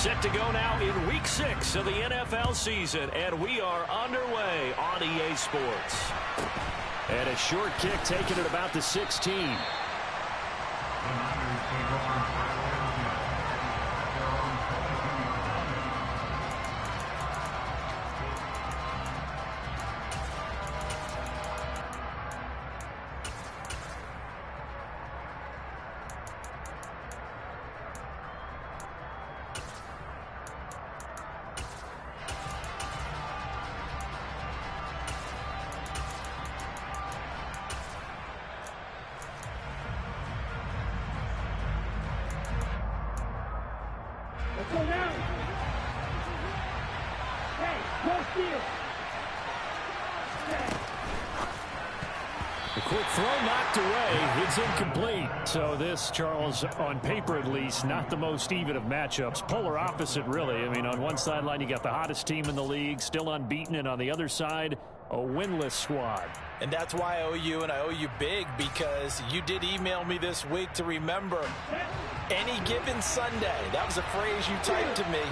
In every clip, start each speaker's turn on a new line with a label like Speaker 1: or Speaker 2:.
Speaker 1: Set to go now in Week 6 of the NFL season, and we are underway on EA Sports. And a short kick taken at about the 16. The quick throw knocked away. It's incomplete. So this, Charles, on paper at least, not the most even of matchups. Polar opposite, really. I mean, on one sideline, you got the hottest team in the league, still unbeaten, and on the other side, a winless squad.
Speaker 2: And that's why I owe you, and I owe you big, because you did email me this week to remember any given Sunday. That was a phrase you typed to me,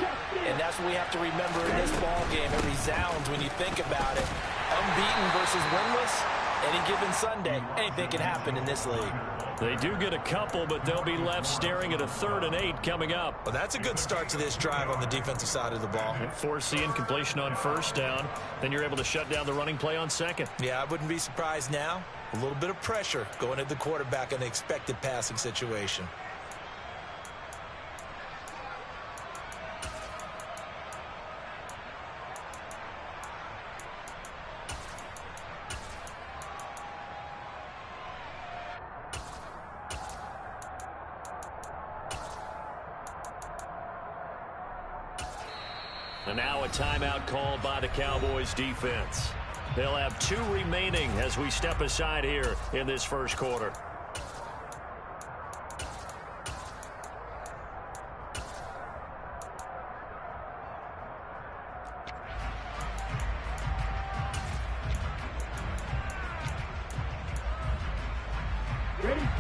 Speaker 2: and that's what we have to remember in this ball game. It resounds when you think about it. Unbeaten versus winless. Any given Sunday, anything can happen in this league.
Speaker 1: They do get a couple, but they'll be left staring at a 3rd and 8 coming up.
Speaker 2: Well, that's a good start to this drive on the defensive side of the ball.
Speaker 1: Force the incompletion on 1st down. Then you're able to shut down the running play on 2nd.
Speaker 2: Yeah, I wouldn't be surprised now. A little bit of pressure going at the quarterback in the expected passing situation.
Speaker 1: And now a timeout called by the Cowboys defense. They'll have 2 remaining as we step aside here in this first quarter.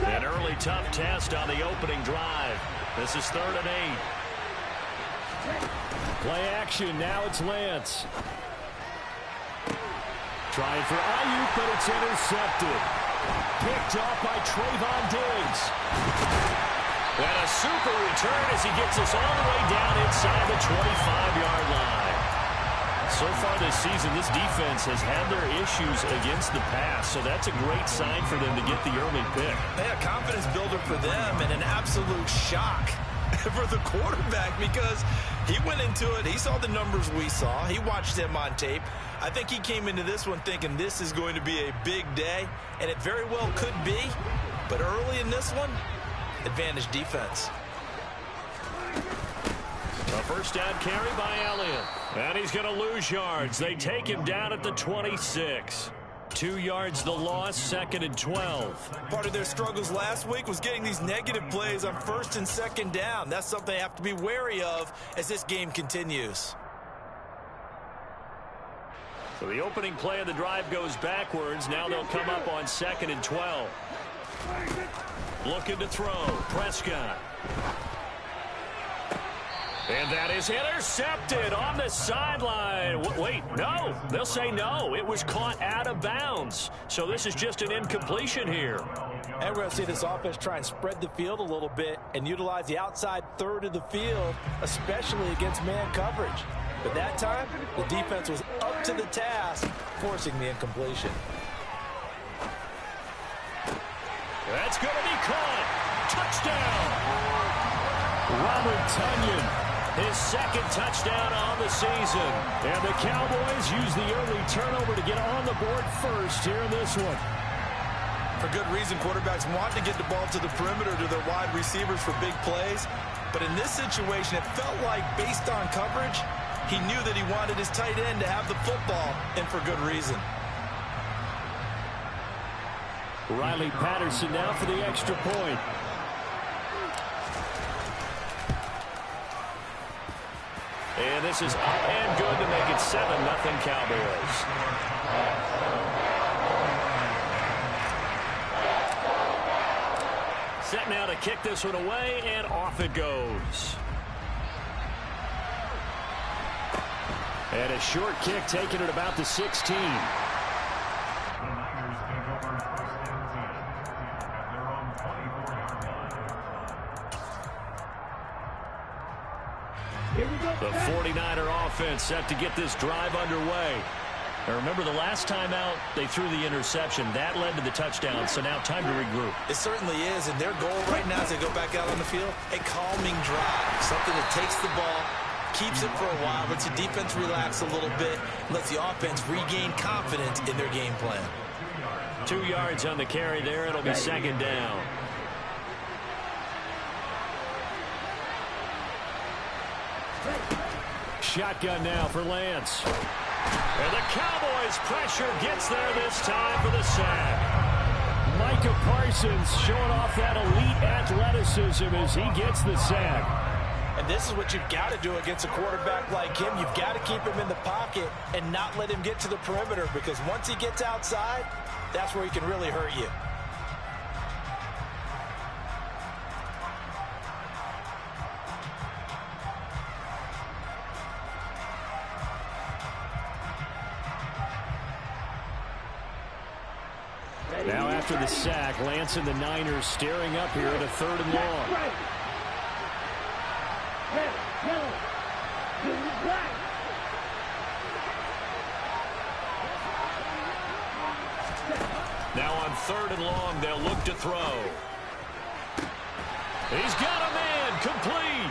Speaker 1: An early tough test on the opening drive. This is 3rd and 8. Play action, now it's Lance. Trying for Ayuk, but it's intercepted. Picked off by Trayvon Diggs. And a super return as he gets us all the way down inside the 25-yard line. So far this season, this defense has had their issues against the pass, so that's a great sign for them to get the early pick.
Speaker 2: A confidence builder for them and an absolute shock for the quarterback, because he went into it, he saw the numbers we saw, he watched them on tape. I think he came into this one thinking this is going to be a big day, and it very well could be, but early in this one, advantage defense.
Speaker 1: A 1st down carry by Elliott, and he's going to lose yards. They take him down at the 26. 2 yards the loss, 2nd and 12.
Speaker 2: Part of their struggles last week was getting these negative plays on 1st and 2nd down. That's something they have to be wary of as this game continues.
Speaker 1: So the opening play of the drive goes backwards. Now they'll come up on 2nd and 12. Looking to throw. Prescott. And that is intercepted on the sideline. Wait, no. They'll say no. It was caught out of bounds. So this is just an incompletion here.
Speaker 2: And we're going to see this offense try and spread the field a little bit and utilize the outside 3rd of the field, especially against man coverage. But that time, the defense was up to the task, forcing the incompletion.
Speaker 1: That's going to be caught. Touchdown. Robert Tonyan. His 2nd touchdown on the season. And the Cowboys use the early turnover to get on the board first here in this one.
Speaker 2: For good reason, quarterbacks want to get the ball to the perimeter to their wide receivers for big plays. But in this situation, it felt like, based on coverage, he knew that he wanted his tight end to have the football, and for good reason.
Speaker 1: Riley Patterson now for the extra point. And this is up and good to make it 7-0 Cowboys. Set now to kick this one away, and off it goes. And a short kick taken at about the 16. The 49er offense set to get this drive underway. Now remember, the last time out, they threw the interception. That led to the touchdown, so now time to regroup.
Speaker 2: It certainly is, and their goal right now as they go back out on the field, a calming drive, something that takes the ball, keeps it for a while, lets the defense relax a little bit, lets the offense regain confidence in their game plan.
Speaker 1: 2 yards on the carry there. It'll be second down. Shotgun now for Lance. And the Cowboys' pressure gets there this time for the sack. Micah Parsons showing off that elite athleticism as he gets the sack.
Speaker 2: And this is what you've got to do against a quarterback like him. You've got to keep him in the pocket and not let him get to the perimeter, because once he gets outside, that's where he can really hurt you.
Speaker 1: Now after the sack, Lance and the Niners staring up here at a 3rd and long. Now on 3rd and long, they'll look to throw. He's got a man, complete.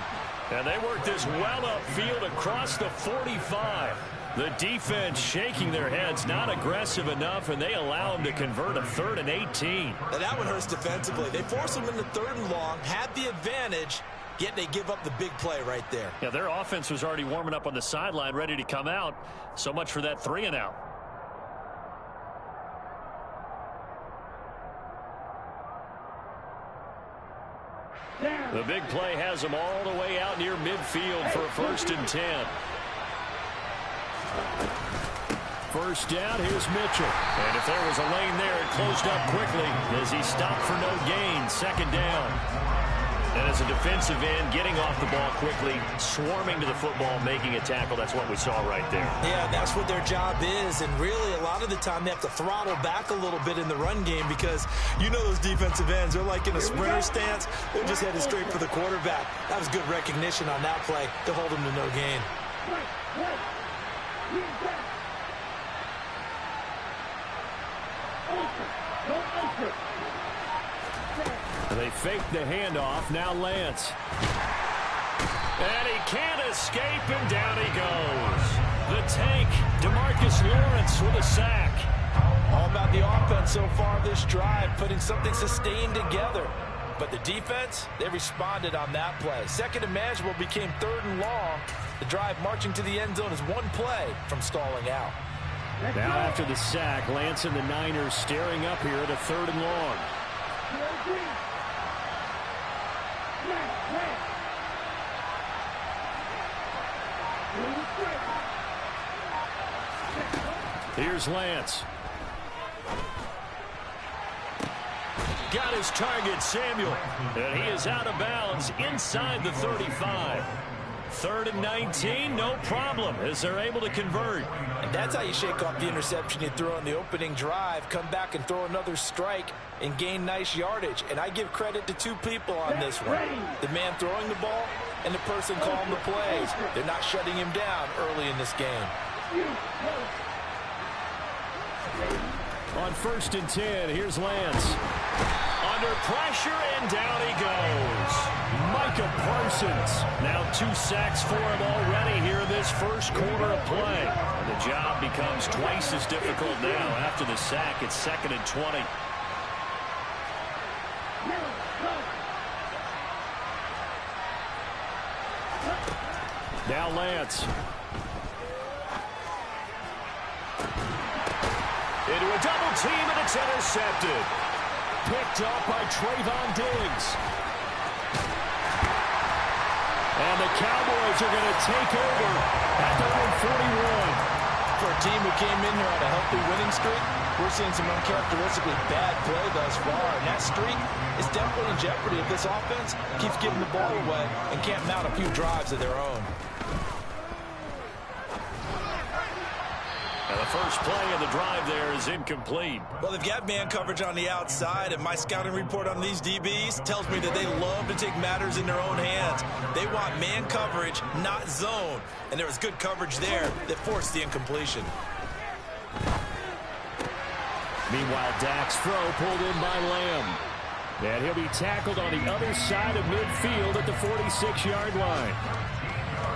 Speaker 1: And they work this well upfield across the 45. The defense shaking their heads, not aggressive enough, and they allow him to convert a 3rd and 18.
Speaker 2: Now that one hurts defensively. They force him into 3rd and long, had the advantage, yet they give up the big play right there.
Speaker 1: Yeah, their offense was already warming up on the sideline, ready to come out. So much for that 3 and out. The big play has them all the way out near midfield for a 1st and 10. First down, here's Mitchell. And if there was a lane there, it closed up quickly as he stopped for no gain. 2nd down. And as a defensive end, getting off the ball quickly, swarming to the football, making a tackle. That's what we saw right there.
Speaker 2: Yeah, that's what their job is. And really, a lot of the time, they have to throttle back a little bit in the run game, because you know those defensive ends, they're like in a sprinter stance. They're just headed straight for the quarterback. That was good recognition on that play to hold him to no gain.
Speaker 1: They fake the handoff. Now Lance. And he can't escape, and down he goes. The tank, DeMarcus Lawrence with a sack.
Speaker 2: All about the offense so far this drive, putting something sustained together. But the defense, they responded on that play. 2nd and manageable became 3rd and long. The drive marching to the end zone is one play from stalling out.
Speaker 1: Now after the sack, Lance and the Niners staring up here at a 3rd and long. Here's Lance. Got his target, Samuel. And he is out of bounds inside the 35. 3rd and 19, no problem, as they're able to convert.
Speaker 2: And that's how you shake off the interception you threw on the opening drive, come back and throw another strike and gain nice yardage. And I give credit to 2 people on this one. The man throwing the ball and the person calling the plays. They're not shutting him down early in this game.
Speaker 1: On 1st and 10, here's Lance. Under pressure, and down he goes. Micah Parsons. Now 2 sacks for him already here in this first quarter of play. And the job becomes twice as difficult now. After the sack, it's 2nd and 20. Now Lance. Into a double team, and it's intercepted. Picked up by Trayvon Diggs. And the Cowboys are going to take over at their own 41.
Speaker 2: For a team who came in here on a healthy winning streak, we're seeing some uncharacteristically bad play thus far. And that streak is definitely in jeopardy if this offense keeps giving the ball away and can't mount a few drives of their own.
Speaker 1: first play of the drive there is incomplete.
Speaker 2: Well, they've got man coverage on the outside, and my scouting report on these DBs tells me that they love to take matters in their own hands. They want man coverage, not zone. And there was good coverage there that forced the incompletion.
Speaker 1: Meanwhile, Dak's throw pulled in by Lamb. And he'll be tackled on the other side of midfield at the 46-yard line.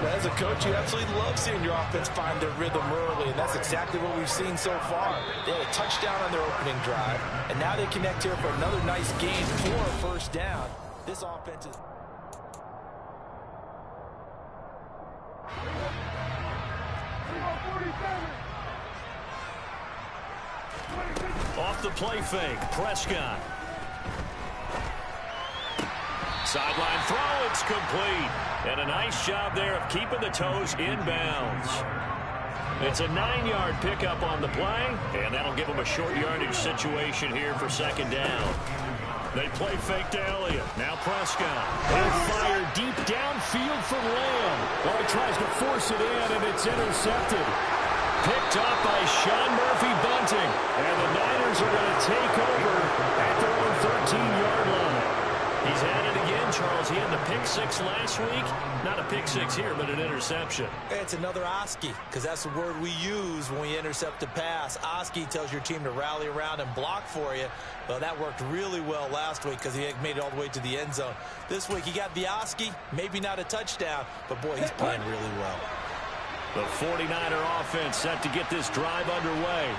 Speaker 2: As a coach, you absolutely love seeing your offense find their rhythm early, and that's exactly what we've seen so far. They had a touchdown on their opening drive, and now they connect here for another nice gain for a first down. This offense is...
Speaker 1: Off the play fake, Prescott. Sideline throw, it's complete. And a nice job there of keeping the toes inbounds. It's a 9-yard pickup on the play, and that'll give them a short yardage situation here for second down. They play fake to Elliott. Now Prescott. He'll fire deep downfield for Lamb. Well, he tries to force it in, and it's intercepted. Picked up by Sean Murphy-Bunting. And the Niners are going to take over at their own 13-yard line. He's at it again, Charles. He had the pick six last week. Not a pick six here, but an interception.
Speaker 2: It's another Oski, because that's the word we use when we intercept a pass. Oski tells your team to rally around and block for you. Well, that worked really well last week because he had made it all the way to the end zone. This week, he got the Oski, maybe not a touchdown, but, boy, he's playing really well.
Speaker 1: The 49er offense set to get this drive underway.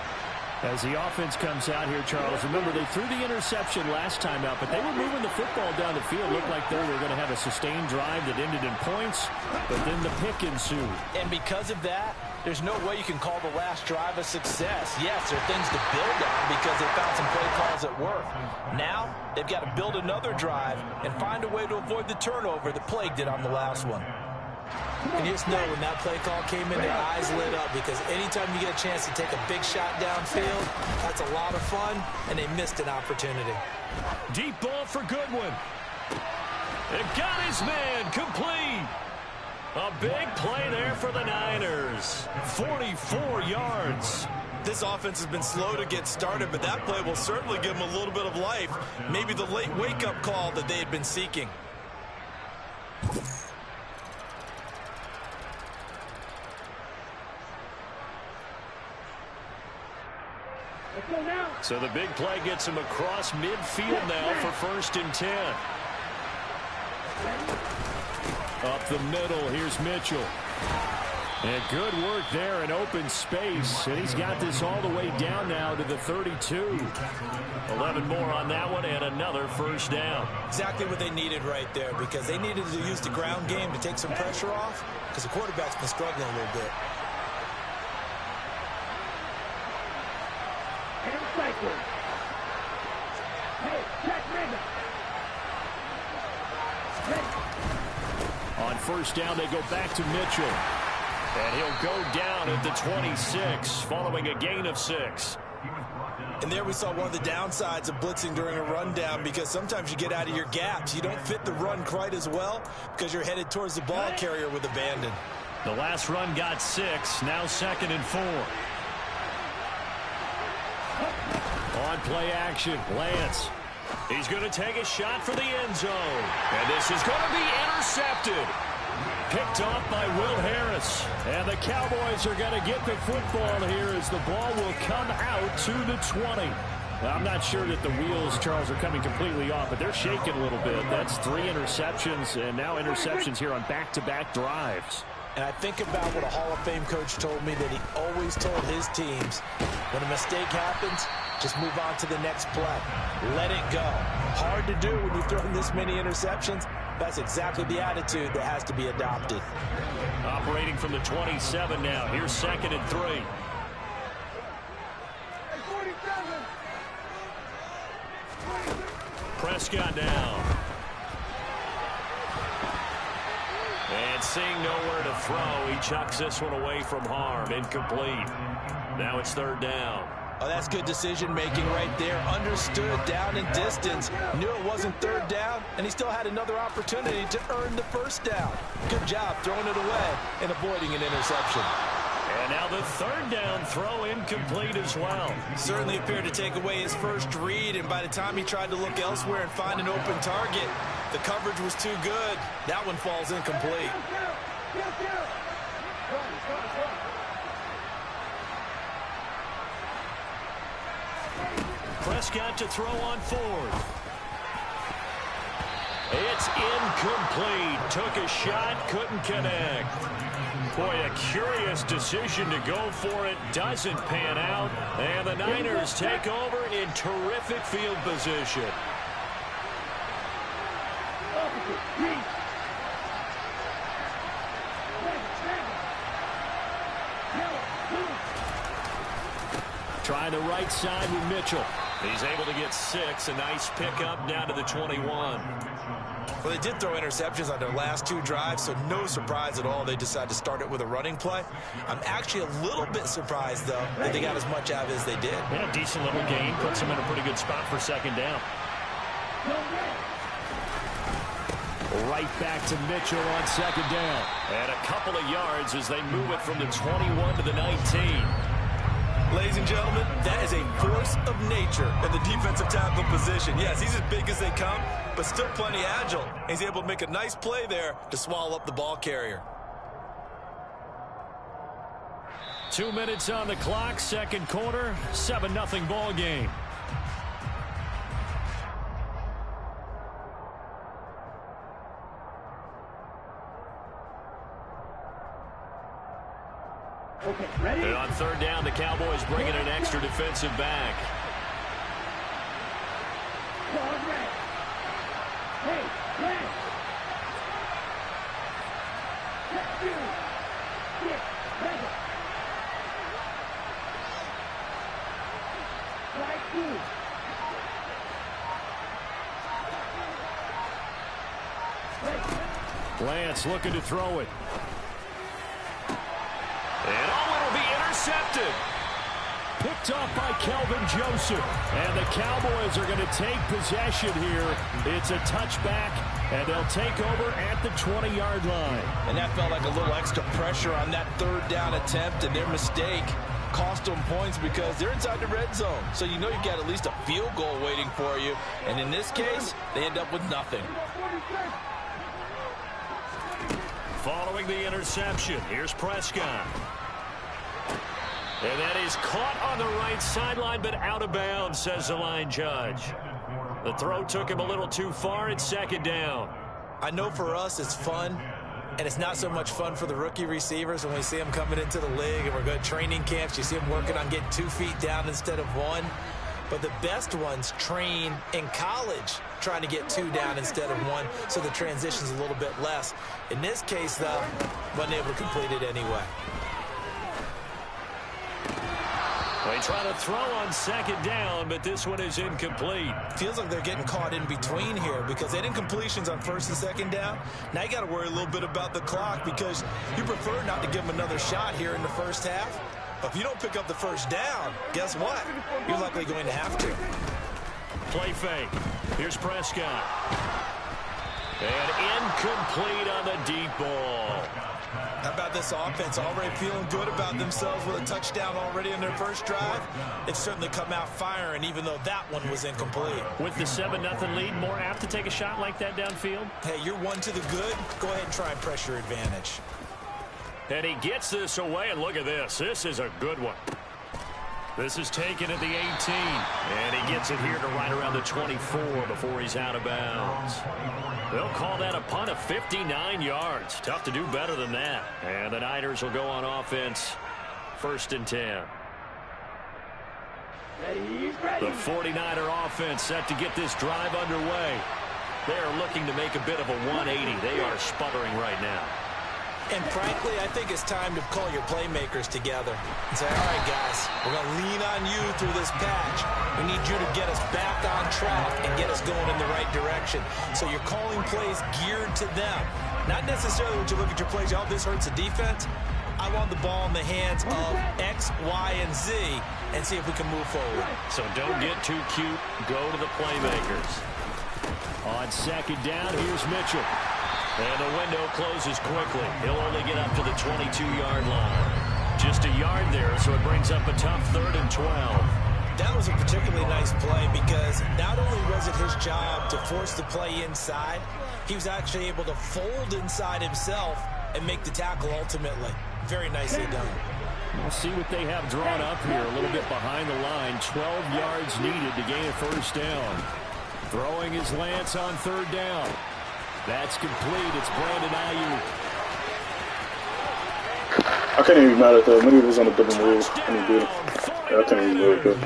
Speaker 1: As the offense comes out here, Charles, remember they threw the interception last time out, but they were moving the football down the field. Looked like they were going to have a sustained drive that ended in points, but then the pick ensued.
Speaker 2: And because of that, there's no way you can call the last drive a success. Yes, there are things to build on because they found some play calls that work. Now, they've got to build another drive and find a way to avoid the turnover that plagued it on the last one. And you just know when that play call came in, their eyes lit up because anytime you get a chance to take a big shot downfield, that's a lot of fun, and they missed an opportunity.
Speaker 1: Deep ball for Goodwin. It got his man complete. A big play there for the Niners. 44 yards.
Speaker 2: This offense has been slow to get started, but that play will certainly give them a little bit of life. Maybe the late wake-up call that they had been seeking.
Speaker 1: So the big play gets him across midfield now for 1st and 10. Up the middle, here's Mitchell. And good work there in open space. And he's got this all the way down now to the 32. 11 more on that one and another first down.
Speaker 2: Exactly what they needed right there because they needed to use the ground game to take some pressure off because the quarterback's been struggling a little bit.
Speaker 1: On first down, they go back to Mitchell. And he'll go down at the 26, following a gain of 6.
Speaker 2: And there we saw one of the downsides of blitzing during a rundown because sometimes you get out of your gaps. You don't fit the run quite as well because you're headed towards the ball carrier with abandon.
Speaker 1: The last run got 6, now 2nd and 4. On play action, Lance. He's going to take a shot for the end zone. And this is going to be intercepted. Picked off by Will Harris. And the Cowboys are going to get the football here as the ball will come out to the 20. Well, I'm not sure that the wheels, Charles, are coming completely off, but they're shaking a little bit. That's 3 interceptions and now interceptions here on back-to-back drives.
Speaker 2: And I think about what a Hall of Fame coach told me that he always told his teams, when a mistake happens, just move on to the next play. Let it go. Hard to do when you've thrown this many interceptions. That's exactly the attitude that has to be adopted.
Speaker 1: Operating from the 27 now. Here's 2nd and 3. Prescott now. And seeing nowhere to throw, he chucks this one away from harm. Incomplete. Now it's 3rd down.
Speaker 2: Oh, that's good decision-making right there. Understood down and distance. Knew it wasn't 3rd down, and he still had another opportunity to earn the 1st down. Good job throwing it away and avoiding an interception.
Speaker 1: And now the third down throw incomplete as well.
Speaker 2: Certainly appeared to take away his first read, and by the time he tried to look elsewhere and find an open target, the coverage was too good. That one falls incomplete.
Speaker 1: Prescott to throw on fourth. It's incomplete. Took a shot, couldn't connect. Boy, a curious decision to go for it. Doesn't pan out. And the Niners take over in terrific field position. Trying the right side with Mitchell. He's able to get 6. A nice pickup down to the 21.
Speaker 2: Well, they did throw interceptions on their last 2 drives, so no surprise at all they decided to start it with a running play. I'm actually a little bit surprised, though, that they got as much out of it as they did.
Speaker 1: Yeah, decent little gain. Puts them in a pretty good spot for second down. Right back to Mitchell on second down. And a couple of yards as they move it from the 21 to the 19.
Speaker 2: Ladies and gentlemen, that is a force of nature in the defensive tackle position. Yes, he's as big as they come, but still plenty agile. He's able to make a nice play there to swallow up the ball carrier.
Speaker 1: 2 minutes on the clock, second quarter, 7-0 ball game.
Speaker 3: Okay, ready?
Speaker 1: And on third down, the Cowboys bring in an extra defensive back.
Speaker 3: Hey, red. Let's do it. Get ready. Right two.
Speaker 1: Lance looking to throw it. And it'll be intercepted. Picked off by Kelvin Joseph. And the Cowboys are going to take possession here. It's a touchback, and they'll take over at the 20-yard line.
Speaker 2: And that felt like a little extra pressure on that third down attempt, and their mistake cost them points because they're inside the red zone. So you know you've got at least a field goal waiting for you. And in this case, they end up with nothing.
Speaker 1: Following the interception, here's Prescott. And that is caught on the right sideline, but out of bounds, says the line judge. The throw took him a little too far. It's second down.
Speaker 2: I know for us it's fun, and it's not so much fun for the rookie receivers when we see them coming into the league and we're going to training camps. You see them working on getting 2 feet down instead of 1. But the best ones train in college trying to get 2 down instead of 1, so the transition's a little bit less. In this case, though, wasn't able to complete it anyway.
Speaker 1: They try to throw on second down, but this one is incomplete.
Speaker 2: Feels like they're getting caught in between here because they had incompletions on first and second down. Now you got to worry a little bit about the clock because you prefer not to give them another shot here in the first half. But if you don't pick up the first down, guess what? You're likely going to have to.
Speaker 1: Play fake. Here's Prescott. And incomplete on the deep ball.
Speaker 2: How about this offense already feeling good about themselves with a touchdown already in their first drive? They've certainly come out firing, even though that one was incomplete.
Speaker 1: With the 7-0 lead, more apt to take a shot like that downfield?
Speaker 2: Hey, you're 1 to the good. Go ahead and try and pressure advantage.
Speaker 1: And he gets this away, and look at this. This is a good one. This is taken at the 18, and he gets it here to right around the 24 before he's out of bounds. They'll call that a punt of 59 yards. Tough to do better than that. And the Niners will go on offense, 1st and 10. The 49er offense set to get this drive underway. They are looking to make a bit of a 180. They are sputtering right now.
Speaker 2: And frankly, I think it's time to call your playmakers together and say, all right, guys, we're going to lean on you through this patch. We need you to get us back on track and get us going in the right direction. So you're calling plays geared to them. Not necessarily when you look at your plays, oh, this hurts the defense. I want the ball in the hands of X, Y, and Z and see if we can move forward.
Speaker 1: So don't get too cute. Go to the playmakers. On second down, here's Mitchell. And the window closes quickly. He'll only get up to the 22-yard line. just a yard there, so it brings up a tough 3rd and 12.
Speaker 2: That was a particularly nice play because not only was it his job to force the play inside, he was actually able to fold inside himself and make the tackle ultimately. Very nicely done.
Speaker 1: We'll see what they have drawn up here. A little bit behind the line. 12 yards needed to gain a 1st down. Throwing his Lance on 3rd down. That's complete. It's Brandon Ayuk.
Speaker 4: I can't even be mad at that. Maybe it was on a double move. And he did it. Yeah, I can't even really good.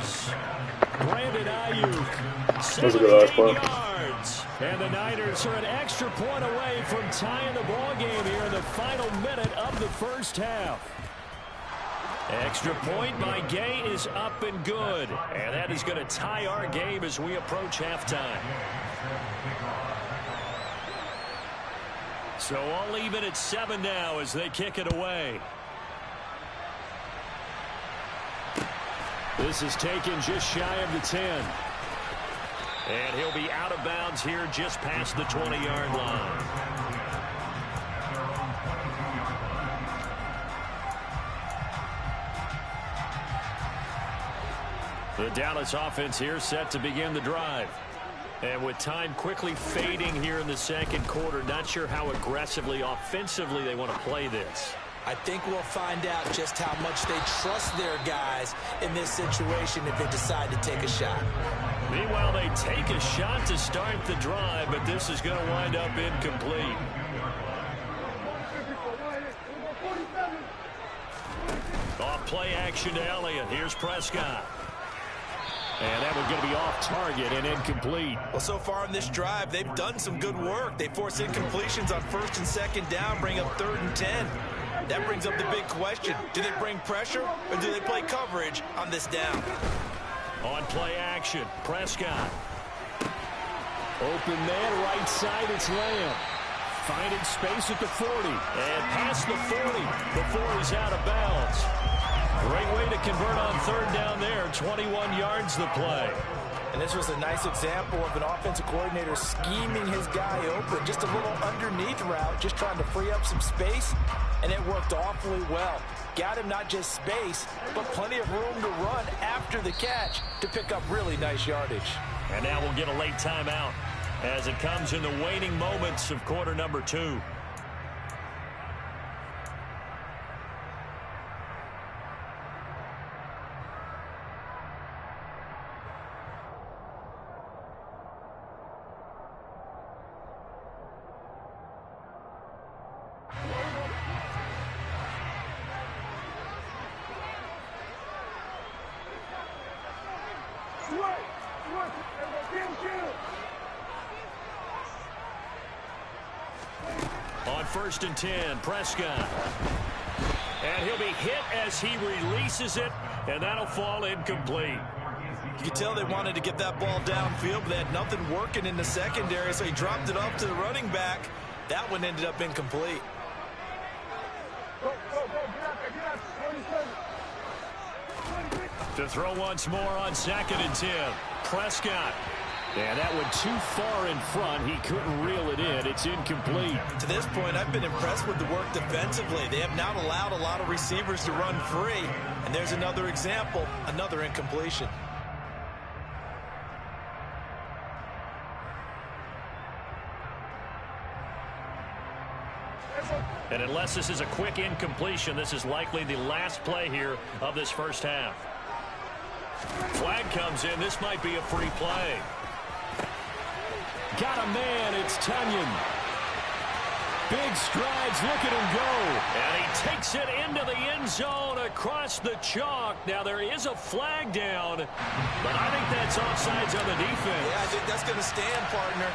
Speaker 1: Brandon Ayuk.
Speaker 4: That was a good last play.
Speaker 1: Yards. And the Niners are an extra point away from tying the ball game here in the final minute of the 1st half. Extra point by Gay is up and good. And that is going to tie our game as we approach halftime. So all even at 7 now as they kick it away. This is taken just shy of the 10. And he'll be out of bounds here just past the 20-yard line. The Dallas offense here set to begin the drive. And with time quickly fading here in the 2nd quarter, not sure how aggressively, offensively they want to play this.
Speaker 2: I think we'll find out just how much they trust their guys in this situation if they decide to take a shot.
Speaker 1: Meanwhile, they take a shot to start the drive, but this is going to wind up incomplete. Off play action to Elliott. Here's Prescott. And that one's going to be off target and incomplete.
Speaker 2: Well, so far in this drive, they've done some good work. They force incompletions on 1st and 2nd down, bring up 3rd and 10. That brings up the big question. Do they bring pressure or do they play coverage on this down?
Speaker 1: On play action, Prescott. Open man, right side, it's Lamb. Finding space at the 40. And past the 40 before he's out of bounds. Great way to convert on 3rd down there. 21 yards the play.
Speaker 2: And this was a nice example of an offensive coordinator scheming his guy open. Just a little underneath route, just trying to free up some space. And it worked awfully well. Got him not just space, but plenty of room to run after the catch to pick up really nice yardage.
Speaker 1: And now we'll get a late timeout as it comes in the waning moments of quarter number 2. On 1st and 10, Prescott. And he'll be hit as he releases it, and that'll fall incomplete.
Speaker 2: You could tell they wanted to get that ball downfield, but they had nothing working in the secondary, so he dropped it off to the running back. That one ended up incomplete.
Speaker 1: To throw once more on 2nd and 10, Prescott. And that went too far in front. He couldn't reel it in. It's incomplete.
Speaker 2: To this point, I've been impressed with the work defensively. They have not allowed a lot of receivers to run free. And there's another example, another incompletion.
Speaker 1: And unless this is a quick incompletion, this is likely the last play here of this 1st half. Flag comes in. This might be a free play. Got a man. It's Tunyon. Big strides. Look at him go. And he takes it into the end zone across the chalk. Now, there is a flag down, but I think that's offsides on the defense.
Speaker 2: Yeah, I think that's going to stand, partner.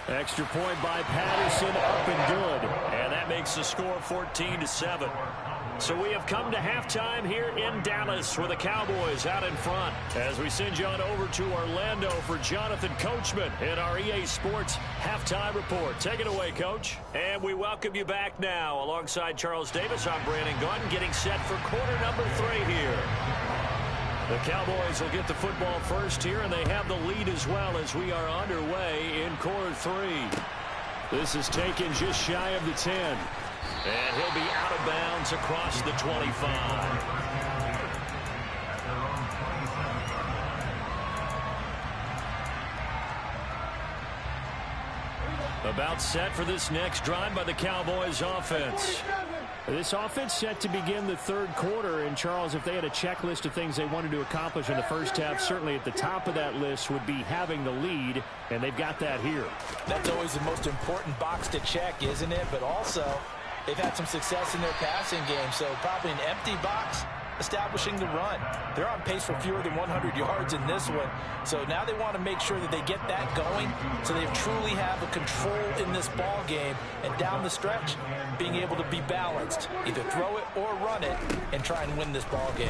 Speaker 1: Extra point by Patterson, up and good. And that makes the score 14-7. So we have come to halftime here in Dallas with the Cowboys out in front. As we send you on over to Orlando for Jonathan Coachman in our EA Sports Halftime Report. Take it away, Coach. And we welcome you back now. Alongside Charles Davis, I'm Brandon Gunn, getting set for quarter number 3 here. The Cowboys will get the football first here, and they have the lead as well as we are underway in quarter 3. This is taken just shy of the 10. And he'll be out of bounds across the 25. About set for this next drive by the Cowboys offense. This offense set to begin the third quarter. And, Charles, if they had a checklist of things they wanted to accomplish in the first half, certainly at the top of that list would be having the lead, and they've got that here.
Speaker 2: That's always the most important box to check, isn't it? But also, they've had some success in their passing game, so probably an empty box establishing the run. They're on pace for fewer than 100 yards in this one, so now they want to make sure that they get that going so they truly have a control in this ball game, and down the stretch, being able to be balanced, either throw it or run it, and try and win this ball game.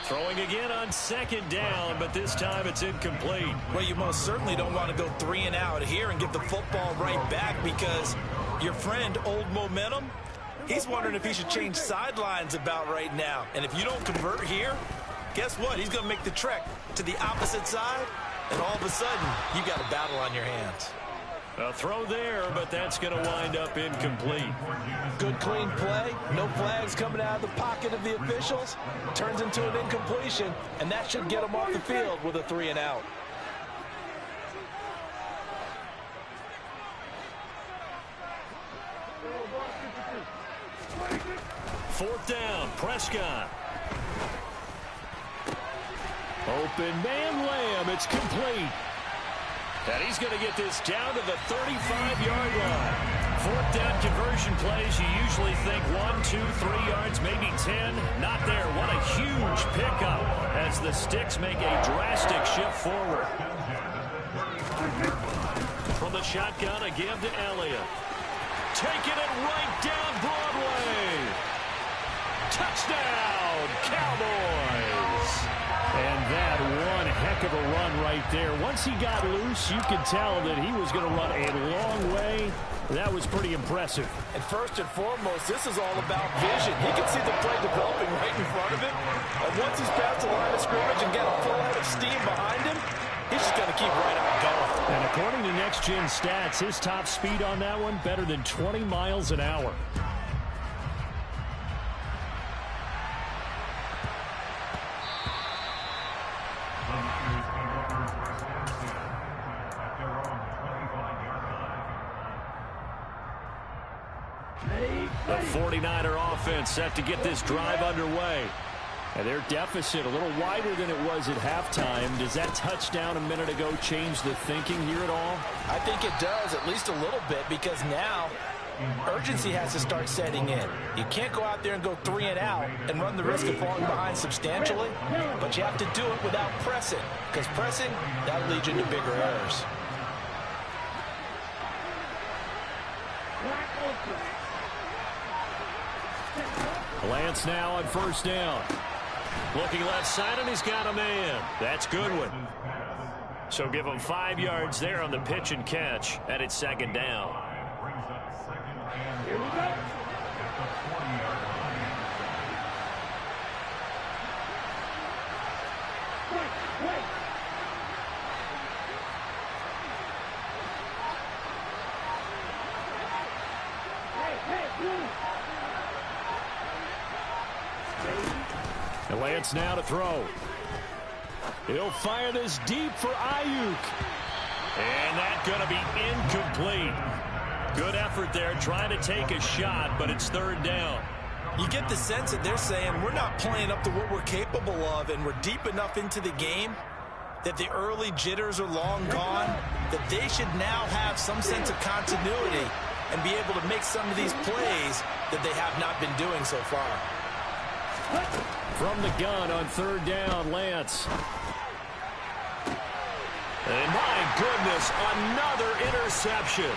Speaker 1: Throwing again on second down, but this time it's incomplete.
Speaker 2: Well, you most certainly don't want to go 3 and out here and get the football right back, because your friend, Old Momentum, he's wondering if he should change sidelines about right now. And if you don't convert here, guess what? He's going to make the trek to the opposite side, and all of a sudden, you got a battle on your hands.
Speaker 1: A throw there, but that's going to wind up incomplete.
Speaker 2: Good, clean play. No flags coming out of the pocket of the officials. Turns into an incompletion, and that should get him off the field with a 3 and out.
Speaker 1: Fourth down, Prescott. Open man, Lamb. It's complete. And he's going to get this down to the 35-yard line. Fourth down conversion plays, you usually think 1, 2, 3 yards, maybe 10. Not there. What a huge pickup as the Sticks make a drastic shift forward. From the shotgun, a give to Elliott. Taking it right down Broadway. Touchdown, Cowboys. And that one heck of a run right there. Once he got loose, you could tell that he was going to run a long way. That was pretty impressive.
Speaker 2: And first and foremost, this is all about vision. He can see the play developing right in front of him. And once he's past the line of scrimmage and got a full head of steam behind him, he's just going to keep right on going.
Speaker 1: And according to Next Gen Stats, his top speed on that one, better than 20 miles an hour. The 49er offense set to get this drive underway. And their deficit a little wider than it was at halftime. Does that touchdown a minute ago change the thinking here at all?
Speaker 2: I think it does, at least a little bit, because now urgency has to start setting in. You can't go out there and go 3 and out and run the risk of falling behind substantially, but you have to do it without pressing, because pressing, that'll lead you into bigger errors.
Speaker 1: Lance now on first down. Looking left side, and he's got a man. That's Goodwin. So give him 5 yards there on the pitch and catch, and it's second down.
Speaker 3: Here we go. Wait.
Speaker 1: And Lance now to throw. He'll fire this deep for Ayuk. And that's going to be incomplete. Good effort there trying to take a shot, but it's third down.
Speaker 2: You get the sense that they're saying we're not playing up to what we're capable of, and we're deep enough into the game that the early jitters are long gone, that they should now have some sense of continuity and be able to make some of these plays that they have not been doing so far.
Speaker 1: From the gun on third down, Lance. And my goodness, another interception.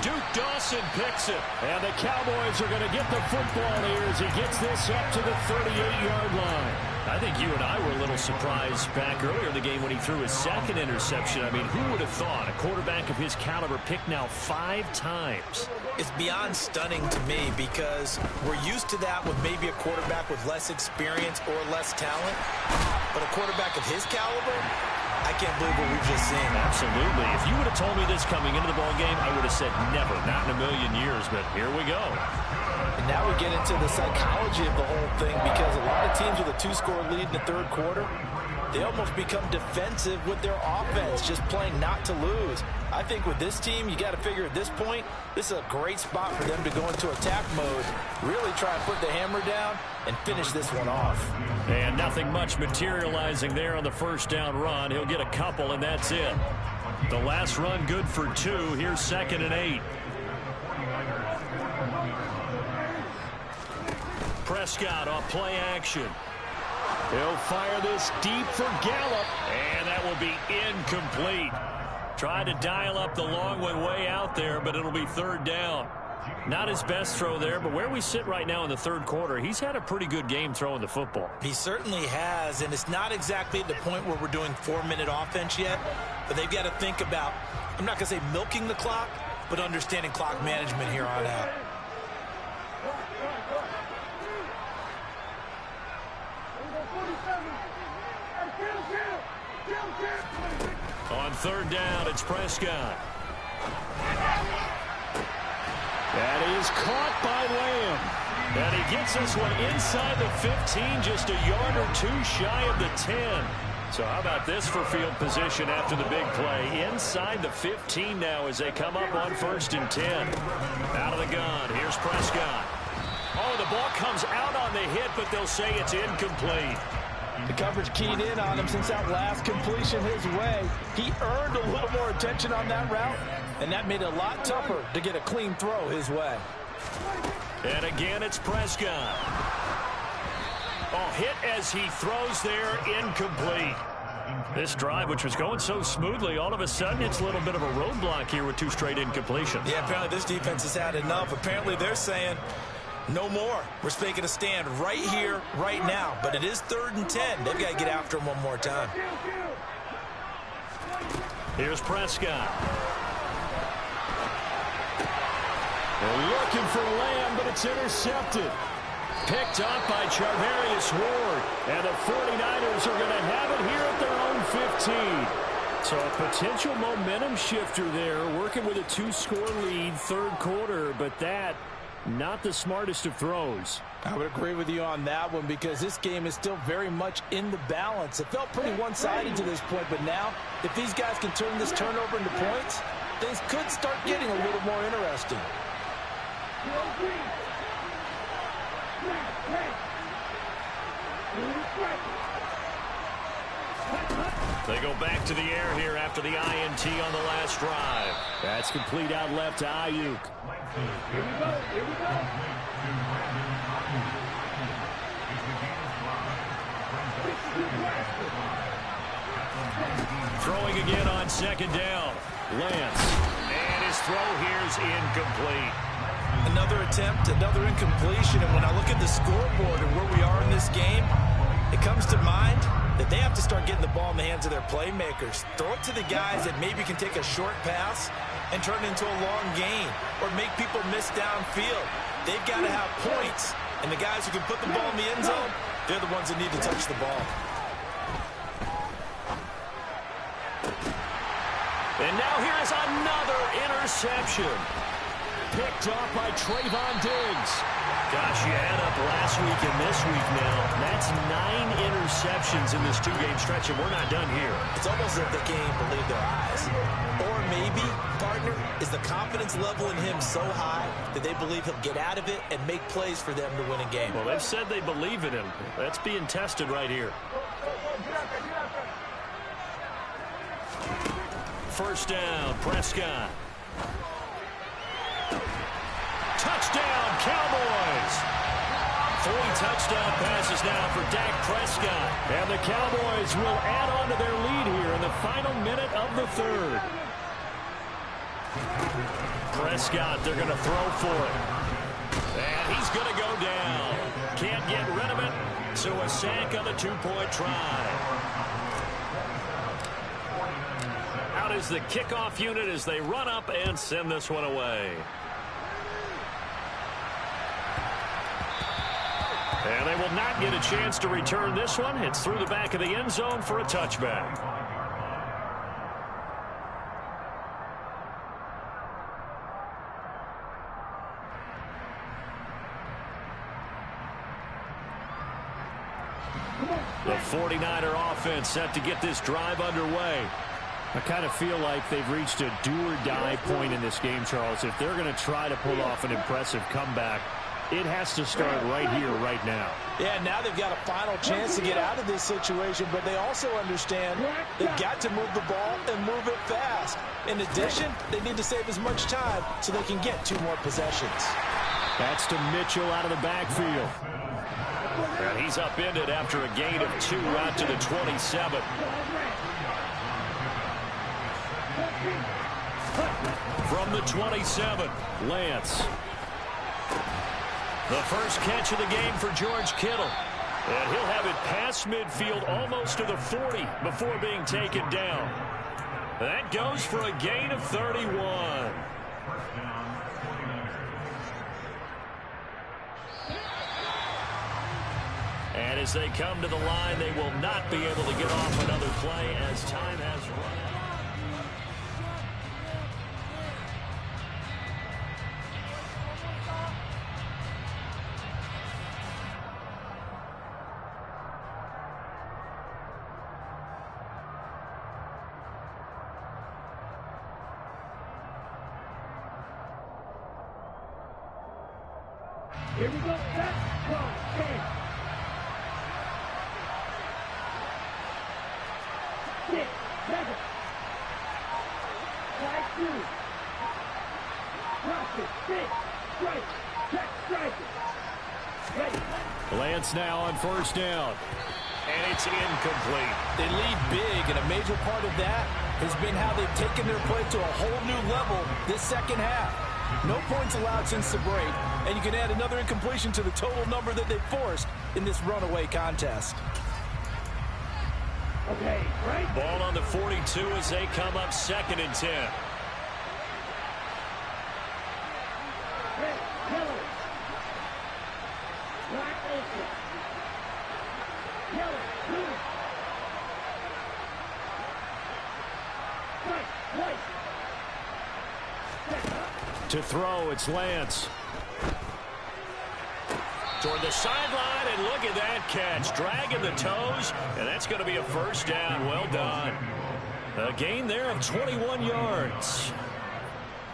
Speaker 1: Duke Dawson picks it. And the Cowboys are going to get the football here as he gets this up to the 38-yard line. I think you and I were a little surprised back earlier in the game when he threw his second interception. I mean, who would have thought a quarterback of his caliber picked now 5 times?
Speaker 2: It's beyond stunning to me because we're used to that with maybe a quarterback with less experience or less talent. But a quarterback of his caliber, I can't believe what we've just seen.
Speaker 1: Absolutely. If you would have told me this coming into the ballgame, I would have said never, not in a million years. But here we go.
Speaker 2: And now we get into the psychology of the whole thing, because a lot of teams with a 2-score lead in the third quarter, they almost become defensive with their offense, just playing not to lose. I think with this team, you got to figure at this point, this is a great spot for them to go into attack mode, really try and put the hammer down and finish this one off.
Speaker 1: And nothing much materializing there on the first down run. He'll get a couple, and that's it. The last run good for 2. Here's 2nd and 8. Prescott off play action. He'll fire this deep for Gallup, and that will be incomplete. Tried to dial up the long one way out there, but it'll be 3rd down. Not his best throw there, but where we sit right now in the third quarter, he's had a pretty good game throwing the football.
Speaker 2: He certainly has, and it's not exactly at the point where we're doing 4-minute offense yet, but they've got to think about, I'm not going to say milking the clock, but understanding clock management here on out.
Speaker 1: On 3rd down, it's Prescott. That is caught by Lamb. And he gets this one inside the 15, just a yard or 2 shy of the 10. So how about this for field position after the big play? Inside the 15 now as they come up on 1st and 10. Out of the gun, here's Prescott. Oh, the ball comes out on the hit, but they'll say it's incomplete.
Speaker 2: The coverage keyed in on him since that last completion his way. He earned a little more attention on that route, and that made it a lot tougher to get a clean throw his way.
Speaker 1: And again, it's Prescott. Oh, hit as he throws there, incomplete. This drive, which was going so smoothly, all of a sudden it's a little bit of a roadblock here with 2 straight incompletions.
Speaker 2: Yeah, apparently this defense has had enough. Apparently they're saying, no more. We're making a stand right here, right now. But it is 3rd and 10. They've got to get after him one more time.
Speaker 1: Here's Prescott. They're looking for Lamb, but it's intercepted. Picked up by Charvarius Ward. And the 49ers are going to have it here at their own 15. So a potential momentum shifter there, working with a 2-score lead, third quarter, but that not the smartest of throws.
Speaker 2: I would agree with you on that one, because this game is still very much in the balance. It felt pretty one-sided to this point, but now if these guys can turn this turnover into points, things could start getting a little more interesting.
Speaker 1: They go back to the air here after the INT on the last drive. That's complete out left to Ayuk.
Speaker 3: Here we go. Here we go.
Speaker 1: Throwing again on 2nd down. Lance. And his throw here's incomplete.
Speaker 2: Another attempt, another incompletion. And when I look at the scoreboard and where we are in this game, it comes to mind that they have to start getting the ball in the hands of their playmakers. Throw it to the guys that maybe can take a short pass and turn it into a long gain or make people miss downfield. They've got to have points, and the guys who can put the ball in the end zone, they're the ones that need to touch the ball.
Speaker 1: And now here is another interception. Picked off by Trayvon Diggs. Gosh, you add up last week and this week now. That's 9 interceptions in this 2-game stretch, and we're not done here.
Speaker 2: It's almost as if they can't even believe their eyes. Or maybe, partner, is the confidence level in him so high that they believe he'll get out of it and make plays for them to win a game.
Speaker 1: Well, they've said they believe in him. That's being tested right here. First down, Prescott. Touchdown, Cowboys! 3 touchdown passes now for Dak Prescott. And the Cowboys will add on to their lead here in the final minute of the third. Prescott, they're going to throw for it. And he's going to go down. Can't get rid of it, so a sack on the 2-point try. Out is the kickoff unit as they run up and send this one away. And they will not get a chance to return this one. It's through the back of the end zone for a touchback. The 49er offense set to get this drive underway. I kind of feel like they've reached a do-or-die point in this game, Charles. If they're going to try to pull off an impressive comeback, it has to start right here, right now.
Speaker 2: Yeah, now they've got a final chance to get out of this situation, but they also understand they've got to move the ball and move it fast. In addition, they need to save as much time so they can get 2 more possessions.
Speaker 1: That's to Mitchell out of the backfield. And he's upended after a gain of 2 out to the 27. From the 27, Lance. The first catch of the game for George Kittle. And he'll have it past midfield almost to the 40 before being taken down. That goes for a gain of 31. And as they come to the line, they will not be able to get off another play as time has run out.
Speaker 3: Here we go. Let's go. Okay. 6, 7. Try 2. Cross it. 6. Strike. Check. Strike it. Ready.
Speaker 1: Lance now on first down. And it's incomplete.
Speaker 2: They lead big, and a major part of that has been how they've taken their play to a whole new level this second half. No points allowed since the break, and you can add another incompletion to the total number that they forced in this runaway contest.
Speaker 3: Okay, right.
Speaker 1: Ball on the 42 as they come up 2nd and 10.
Speaker 3: Red, yellow. Black, ultra. Yellow, blue. White, white.
Speaker 1: To throw, it's Lance. Toward the sideline, and look at that catch. Dragging the toes, and that's going to be a first down. Well done. A gain there of 21 yards.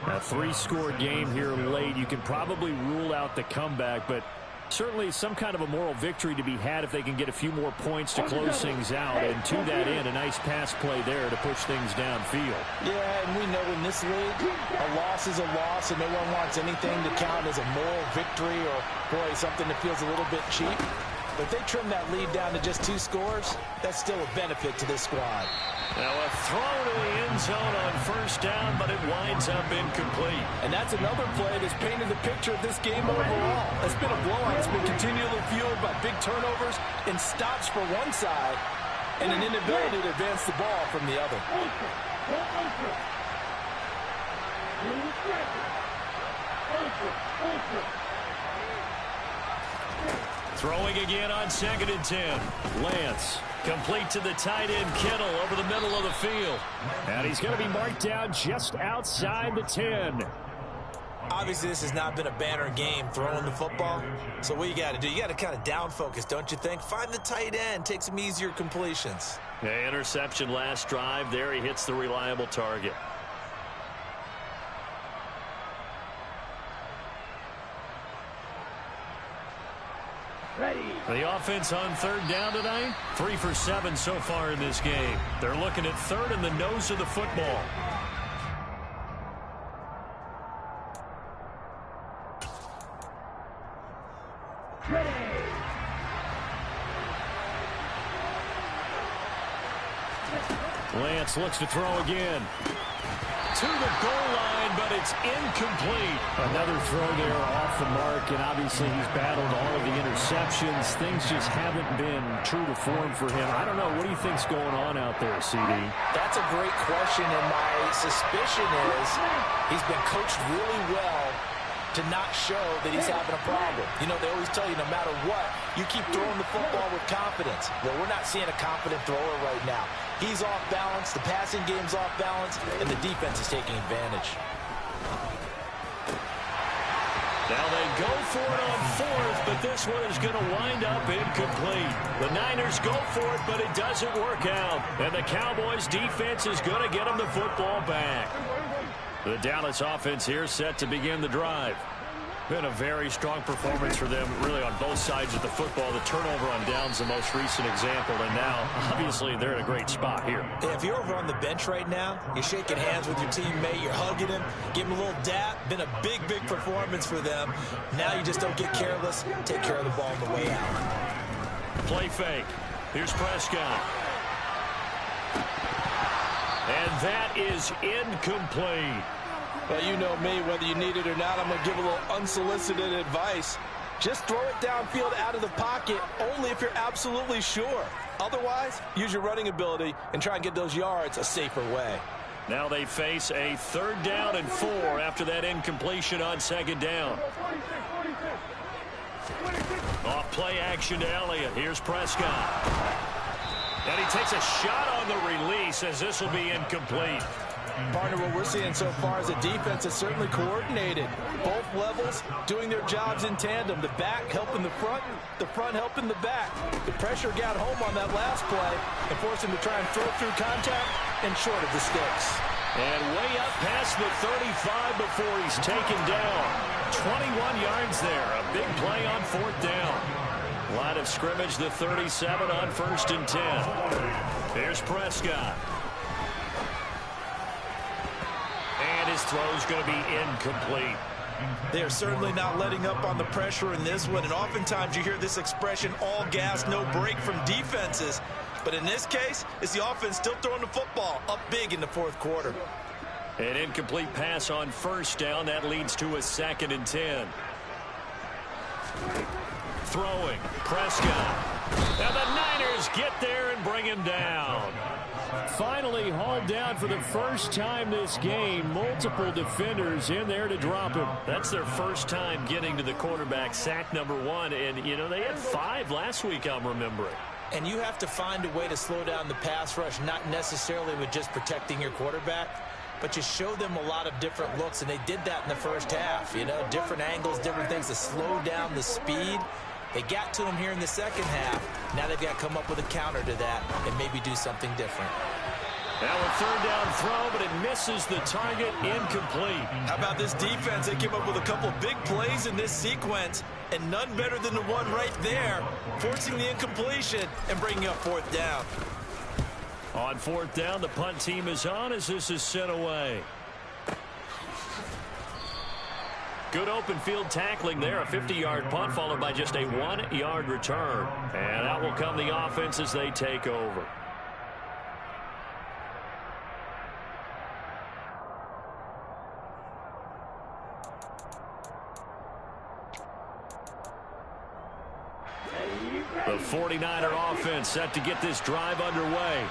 Speaker 1: A 3-score game here late. You can probably rule out the comeback, but certainly some kind of a moral victory to be had if they can get a few more points to close things out. And to that end, a nice pass play there to push things downfield.
Speaker 2: Yeah, and we know in this league, a loss is a loss, and no one wants anything to count as a moral victory or, boy, something that feels a little bit cheap. But if they trim that lead down to just 2 scores, that's still a benefit to this squad.
Speaker 1: Now a throw to the end zone on first down, but it winds up incomplete.
Speaker 2: And that's another play that's painted the picture of this game overall. It's been a blowout. It's been continually fueled by big turnovers and stops for one side and an inability to advance the ball from the other.
Speaker 1: Throwing again on 2nd and 10. Lance. Complete to the tight end, Kittle, over the middle of the field. And he's going to be marked down just outside the 10.
Speaker 2: Obviously, this has not been a banner game throwing the football. So what you got to do, you got to kind of down focus, don't you think? Find the tight end, take some easier completions.
Speaker 1: Yeah, interception last drive. There he hits the reliable target.
Speaker 3: Ready.
Speaker 1: The offense on 3rd down tonight, 3 for 7 so far in this game. They're looking at 3rd and the nose of the football.
Speaker 3: Ready.
Speaker 1: Lance looks to throw again. To the goal line, but it's incomplete. Another throw there off the mark, and obviously he's battled all of the interceptions. Things just haven't been true to form for him. I don't know. What do you think's going on out there, CD?
Speaker 2: That's a great question, and my suspicion is he's been coached really well to not show that he's having a problem. You know, they always tell you no matter what, you keep throwing the football with confidence. Well, we're not seeing a confident thrower right now. He's off balance, the passing game's off balance, and the defense is taking advantage.
Speaker 1: Now they go for it on fourth, but this one is going to wind up incomplete. The Niners go for it, but it doesn't work out. And the Cowboys defense is going to get them the football back. The Dallas offense here set to begin the drive. Been a very strong performance for them, really, on both sides of the football. The turnover on downs, the most recent example, and now, obviously, they're in a great spot here.
Speaker 2: Yeah, if you're over on the bench right now, you're shaking hands with your teammate, you're hugging him, give him a little dap. Been a big, big performance for them. Now you just don't get careless. Take care of the ball on the way out.
Speaker 1: Play fake. Here's Prescott. And that is incomplete.
Speaker 2: Well, you know me, whether you need it or not, I'm going to give a little unsolicited advice. Just throw it downfield out of the pocket, only if you're absolutely sure. Otherwise, use your running ability and try and get those yards a safer way.
Speaker 1: Now they face a 3rd down and 4 after that incompletion on 2nd down. Off play action to Elliott. Here's Prescott. And he takes a shot on the release as this will be incomplete.
Speaker 2: Partner, what we're seeing so far is a defense that's certainly coordinated. Both levels doing their jobs in tandem. The back helping the front helping the back. The pressure got home on that last play and forced him to try and throw through contact and short of the sticks.
Speaker 1: And way up past the 35 before he's taken down. 21 yards there. A big play on 4th down. Line of scrimmage, the 37 on 1st and 10. Here's Prescott. And his throw's going to be incomplete.
Speaker 2: They are certainly not letting up on the pressure in this one, and oftentimes you hear this expression, all gas, no break from defenses. But in this case, it's the offense still throwing the football up big in the 4th quarter.
Speaker 1: An incomplete pass on 1st down. That leads to a 2nd and 10. Throwing, Prescott. And the Niners get there and bring him down. Finally hauled down for the first time this game. Multiple defenders in there to drop him. That's their first time getting to the quarterback, sack number 1. And, you know, they had 5 last week, I'm remembering.
Speaker 2: And you have to find a way to slow down the pass rush, not necessarily with just protecting your quarterback, but you show them a lot of different looks, and they did that in the first half. You know, different angles, different things to slow down the speed. They got to him here in the second half. Now they've got to come up with a counter to that and maybe do something different.
Speaker 1: Now a 3rd down throw, but it misses the target, incomplete.
Speaker 2: How about this defense? They came up with a couple big plays in this sequence, and none better than the one right there, forcing the incompletion and bringing up 4th down.
Speaker 1: On 4th down, the punt team is on as this is sent away. Good open field tackling there. A 50-yard punt followed by just a 1-yard return. And out will come the offense as they take over. The 49er offense set to get this drive underway.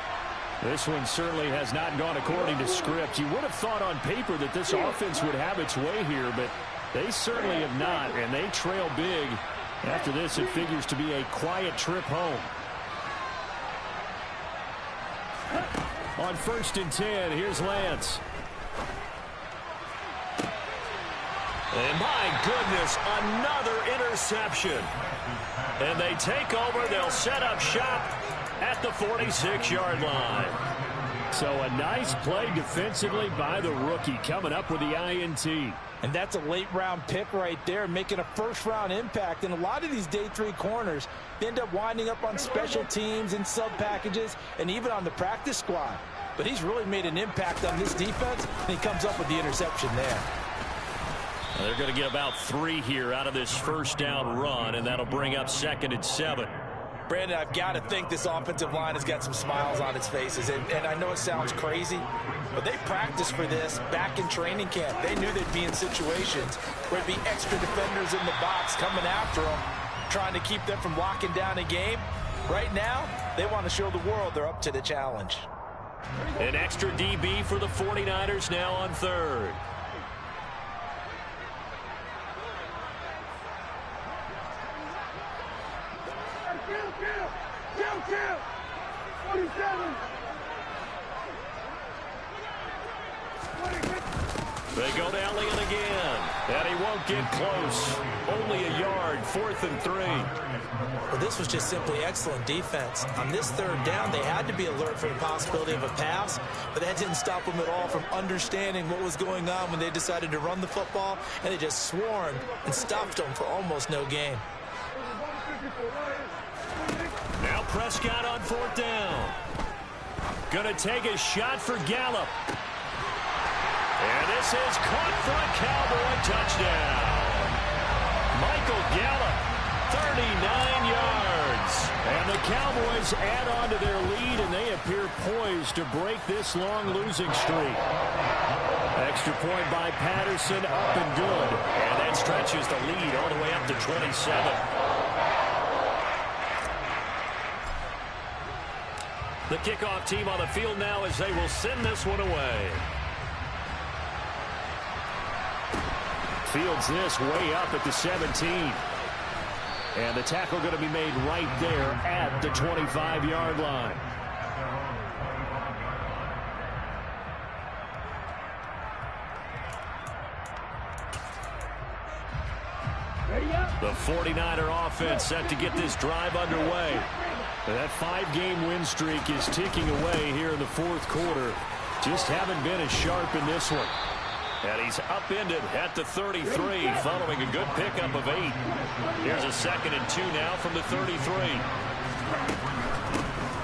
Speaker 1: This one certainly has not gone according to script. You would have thought on paper that this offense would have its way here, but they certainly have not, and they trail big. After this, it figures to be a quiet trip home. On 1st and 10, here's Lance. And my goodness, another interception. And they take over. They'll set up shop at the 46-yard line. So a nice play defensively by the rookie, coming up with the INT.
Speaker 2: And that's a late-round pick right there, making a first-round impact. And a lot of these day 3 corners end up winding up on special teams and sub-packages and even on the practice squad. But he's really made an impact on this defense, and he comes up with the interception there.
Speaker 1: They're going to get about 3 here out of this first down run, and that'll bring up 2nd and 7.
Speaker 2: Brandon, I've got to think this offensive line has got some smiles on its faces. And I know it sounds crazy, but they practiced for this back in training camp. They knew they'd be in situations where it'd be extra defenders in the box coming after them, trying to keep them from locking down a game. Right now, they want to show the world they're up to the challenge.
Speaker 1: An extra DB for the 49ers now on 3rd.
Speaker 3: Kill. 47.
Speaker 1: They go to Elliott again, and he won't get close. Only a yard, 4th and 3.
Speaker 2: Well, this was just simply excellent defense. On this 3rd down, they had to be alert for the possibility of a pass, but that didn't stop them at all from understanding what was going on when they decided to run the football, and they just swarmed and stuffed them for almost no gain.
Speaker 1: Now Prescott on 4th down. Gonna take a shot for Gallup. And this is caught for a Cowboy touchdown. Michael Gallup, 39 yards. And the Cowboys add on to their lead, and they appear poised to break this long losing streak. Extra point by Patterson, up and good. And that stretches the lead all the way up to 27. The kickoff team on the field now as they will send this one away. Fields this way up at the 17. And the tackle going to be made right there at the 25-yard line. The 49er offense set to get this drive underway. That 5-game win streak is ticking away here in the 4th quarter. Just haven't been as sharp in this one. And he's upended at the 33 following a good pickup of 8. Here's a 2nd and 2 now from the 33.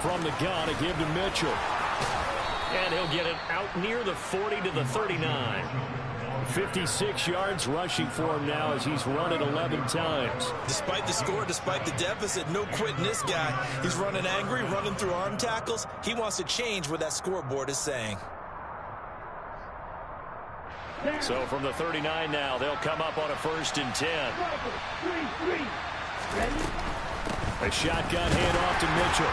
Speaker 1: From the gun, a give to Mitchell. And he'll get it out near the 40 to the 39. 56 yards rushing for him now as he's run it 11 times.
Speaker 2: Despite the score, despite the deficit, no quitting this guy. He's running angry, running through arm tackles. He wants to change what that scoreboard is saying.
Speaker 1: So from the 39 now, they'll come up on a 1st and 10. A shotgun handoff to Mitchell.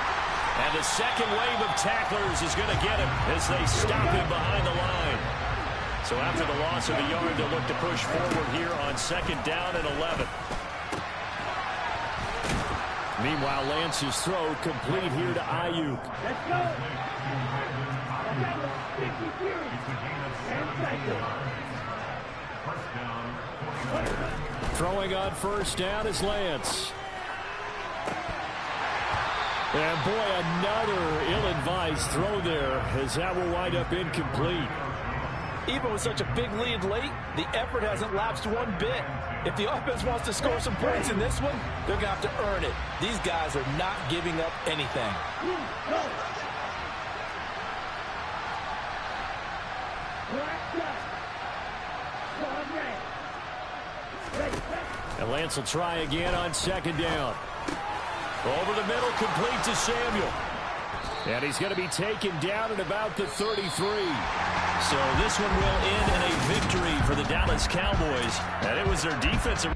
Speaker 1: And the second wave of tacklers is going to get him as they stop him behind the line. So after the loss of a yard, they'll look to push forward here on 2nd down and 11. Meanwhile, Lance's throw complete here to Ayuk.
Speaker 3: Let's go.
Speaker 1: Throwing on 1st down is Lance. And boy, another ill-advised throw there as that will wind up incomplete.
Speaker 2: Even with such a big lead late, the effort hasn't lapsed one bit. If the offense wants to score some points in this one, they're going to have to earn it. These guys are not giving up anything.
Speaker 1: And Lance will try again on 2nd down. Over the middle, complete to Samuel. And he's going to be taken down at about the 33. So this one will end in a victory for the Dallas Cowboys. And it was their defensive...